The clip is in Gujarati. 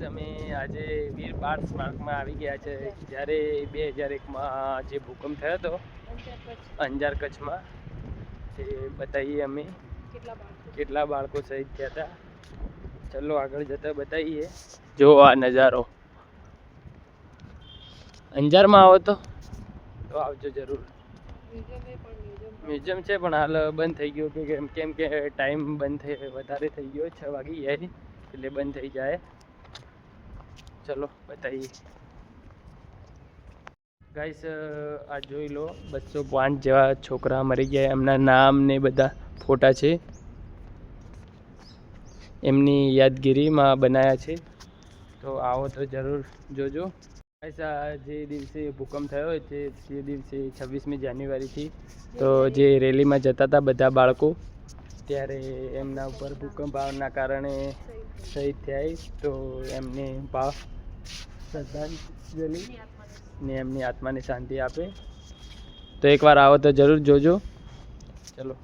અમે આજે વીર બાળ સ્મારકમાં આવી ગયા છે. જ્યારે 2001માં જે ભૂકંપ થયો હતો અંજાર કચ્છમાં, તે બતાવીએ અમે કેટલા બાળકો શહીદ થયા હતા. ચલો આગળ જતા બતાવીએ. જો આ નજારો, અંજારમાં આવો તો આવજો જરૂર. મ્યુઝિયમ છે પણ હાલ બંધ થઈ ગયું કે કેમ કે ટાઈમ બંધ થઈ વધારે થઈ ગયો, 6 વાગી જાય એટલે બંધ થઈ જાય. ચલો બતાવીએ. ગાઈસ આ જોઈ લો, 205 જેવા છોકરા મરી ગયા. એમના નામ ને બધા ફોટા છે, એમની યાદગીરીમાં બનાવ્યા છે. તો આવો તો જરૂર જોજો. ગાઈસ આ જે દિવસે ભૂકંપ થયો છે તે દિવસે 26મી જાન્યુઆરીથી તો જે રેલીમાં જતા હતા બધા બાળકો, ત્યારે એમના ઉપર ભૂકંપ આવવાના કારણે શહીદ થયા. તો એમને શ્રદ્ધાંજલિ ને એમની આત્માને શાંતિ આપે. તો એકવાર આવો તો જરૂર જોજો. ચલો.